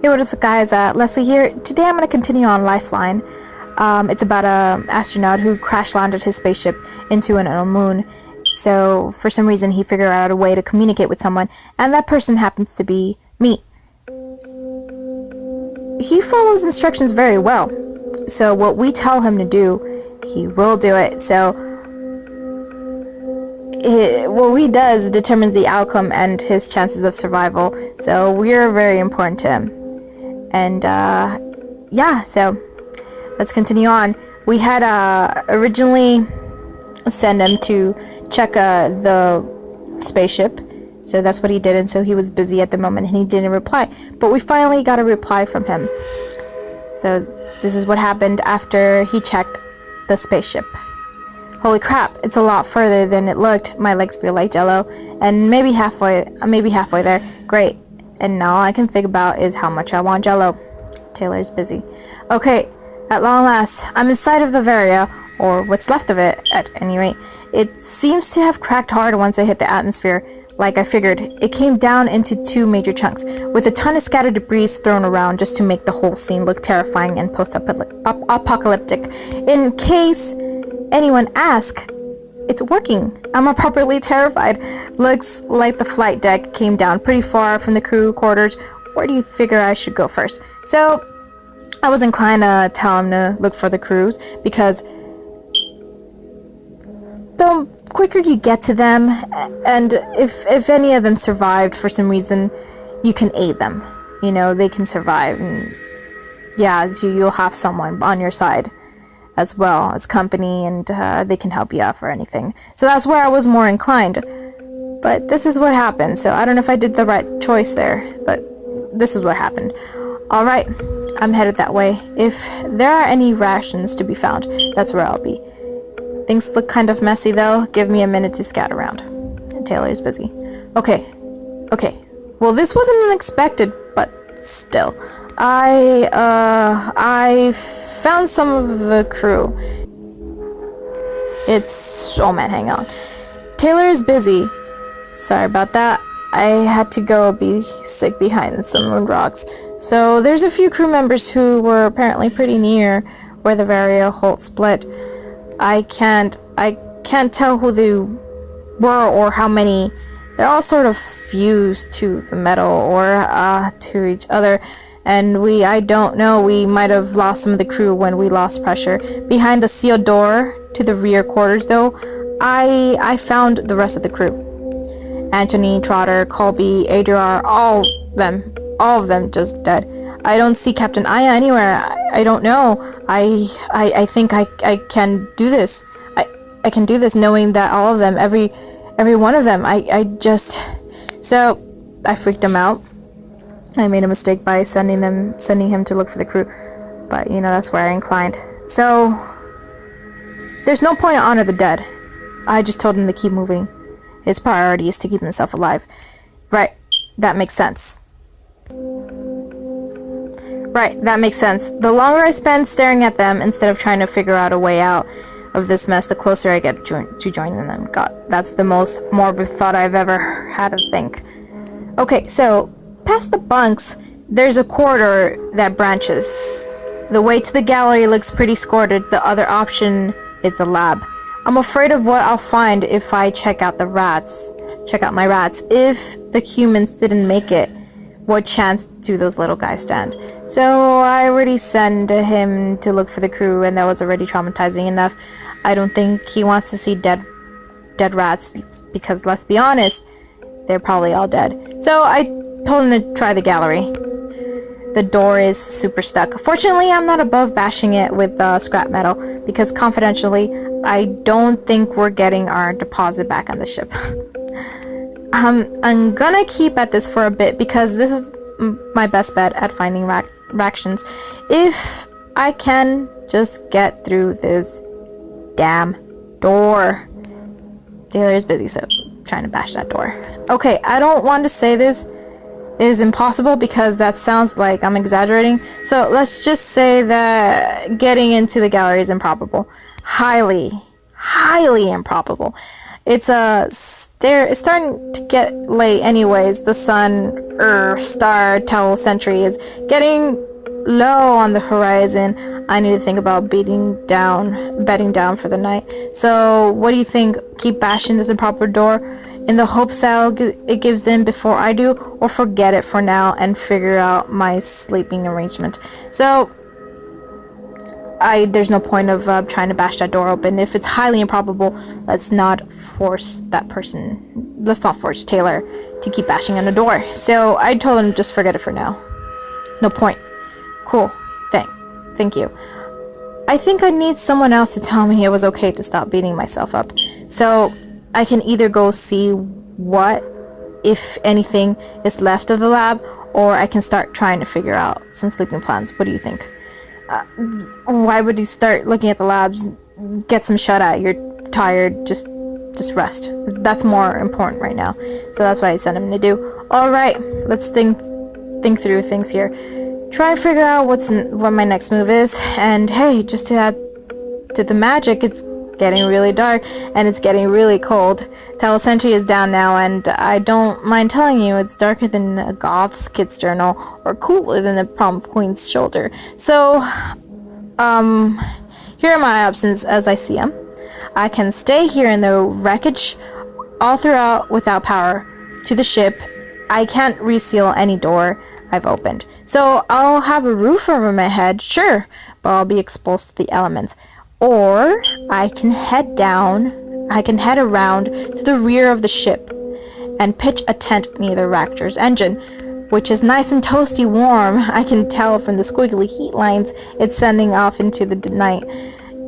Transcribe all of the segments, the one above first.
Hey, what is up, guys? Leslie here. Today I'm going to continue on Lifeline. It's about an astronaut who crash landed his spaceship into an unknown moon. So, for some reason, he figured out a way to communicate with someone, and that person happens to be me. He follows instructions very well. So, what we tell him to do, he will do it. So, what he does determines the outcome and his chances of survival. So, we're very important to him. And, yeah, so let's continue on. We had originally sent him to check the spaceship, so that's what he did, and so he was busy at the moment and he didn't reply, but we finally got a reply from him. So this is what happened after he checked the spaceship. Holy crap, it's a lot further than it looked. My legs feel like jello, and maybe halfway there. Great. And now all I can think about is how much I want jello. Taylor's busy. Okay, at long last, I'm inside of the Varia, or what's left of it, at any rate. It seems to have cracked hard once it hit the atmosphere. Like I figured, it came down into two major chunks, with a ton of scattered debris thrown around just to make the whole scene look terrifying and post-apocalyptic. In case anyone asks, it's working. I'm properly terrified. Looks like the flight deck came down pretty far from the crew quarters. Where do you figure I should go first? So, I was inclined to tell him to look for the crews, because the quicker you get to them, and if any of them survived for some reason, you can aid them. You know, they can survive, and yeah, so you'll have someone on your side as well as company, and they can help you out for anything. So that's where I was more inclined. But this is what happened, so I don't know if I did the right choice there, but this is what happened. Alright, I'm headed that way. If there are any rations to be found, that's where I'll be. Things look kind of messy though. Give me a minute to scout around. Taylor's busy. Okay. Well, this wasn't unexpected, but still. I found some of the crew. Oh man, hang on. Taylor is busy. Sorry about that. I had to go be sick behind some moon rocks. So there's a few crew members who were apparently pretty near where the Varia Holt split. I can't tell who they were or how many. They're all sort of fused to the metal or to each other. And I don't know, we might have lost some of the crew when we lost pressure. Behind the sealed door to the rear quarters, though, I found the rest of the crew. Anthony, Trotter, Colby, Adriar, all of them just dead. I don't see Captain Aya anywhere. I don't know. I think I can do this. I can do this knowing that all of them, every one of them, So, I freaked him out. I made a mistake by sending him to look for the crew, but you know, that's where I inclined. So, there's no point to honor the dead. I just told him to keep moving. His priority is to keep himself alive. Right, that makes sense. The longer I spend staring at them instead of trying to figure out a way out of this mess, the closer I get to joining them. God, that's the most morbid thought I've ever had to think. Okay, so past the bunks, there's a corridor that branches. The way to the gallery looks pretty sordid. The other option is the lab. I'm afraid of what I'll find if I check out my rats. If the humans didn't make it, what chance do those little guys stand? So I already sent him to look for the crew, and that was already traumatizing enough. I don't think he wants to see dead rats, because let's be honest, they're probably all dead. So I told him to try the gallery. The door is super stuck. Fortunately, I'm not above bashing it with scrap metal, because confidentially, I don't think we're getting our deposit back on the ship. I'm gonna keep at this for a bit, because this is my best bet at finding rations. If I can just get through this damn door. Taylor is busy, so I'm trying to bash that door. Okay, I don't want to say this is impossible, because that sounds like I'm exaggerating. So let's just say that getting into the gallery is improbable. Highly improbable. It's it's starting to get late anyways. The sun star towel century is getting low on the horizon. I need to think about bedding down for the night. So what do you think? Keep bashing this improper door in the hopes that it gives in before I do, or forget it for now and figure out my sleeping arrangement? So there's no point of trying to bash that door open. If it's highly improbable, let's not force Taylor to keep bashing on the door. So I told him just forget it for now. No point. Cool. Thank you. I think I need someone else to tell me it was okay to stop beating myself up. So I can either go see what, if anything, is left of the lab, or I can start trying to figure out some sleeping plans. What do you think? Why would you start looking at the labs? Get some shut-eye. You're tired. Just rest. That's more important right now. So that's what I sent him to do. All right, let's think through things here. Try and figure out what my next move is. And hey, just to add to the magic, it's getting really dark and it's getting really cold. Towel Century is down now, and I don't mind telling you, it's darker than a goth's kid's journal or cooler than the prom queen's shoulder. So, here are my options as I see them. I can stay here in the wreckage all throughout without power to the ship. I can't reseal any door I've opened. So I'll have a roof over my head, sure, but I'll be exposed to the elements. Or I can head around to the rear of the ship and pitch a tent near the reactor's engine, which is nice and toasty warm. I can tell from the squiggly heat lines it's sending off into the night.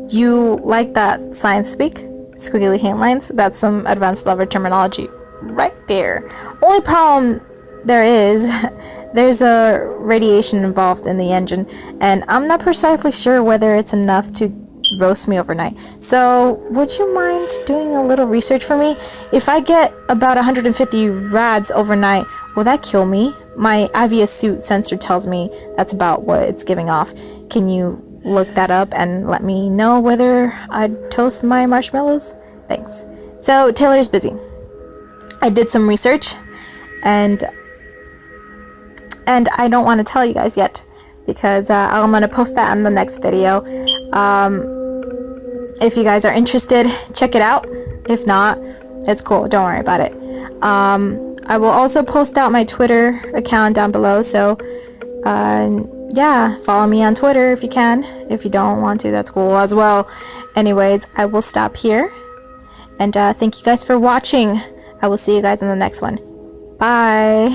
You like that science speak? Squiggly heat lines? That's some advanced level terminology right there. Only problem there's a radiation involved in the engine, and I'm not precisely sure whether it's enough to roast me overnight. So would you mind doing a little research for me? If I get about 150 rads overnight, will that kill me? My IVS suit sensor tells me that's about what it's giving off. Can you look that up and let me know whether I'd toast my marshmallows? Thanks. So Taylor's busy. I did some research, and I don't want to tell you guys yet because I'm going to post that in the next video. If you guys are interested, check it out. If not, it's cool. Don't worry about it. I will also post out my Twitter account down below. So, yeah, follow me on Twitter if you can. If you don't want to, that's cool as well. Anyways, I will stop here. And thank you guys for watching. I will see you guys in the next one. Bye.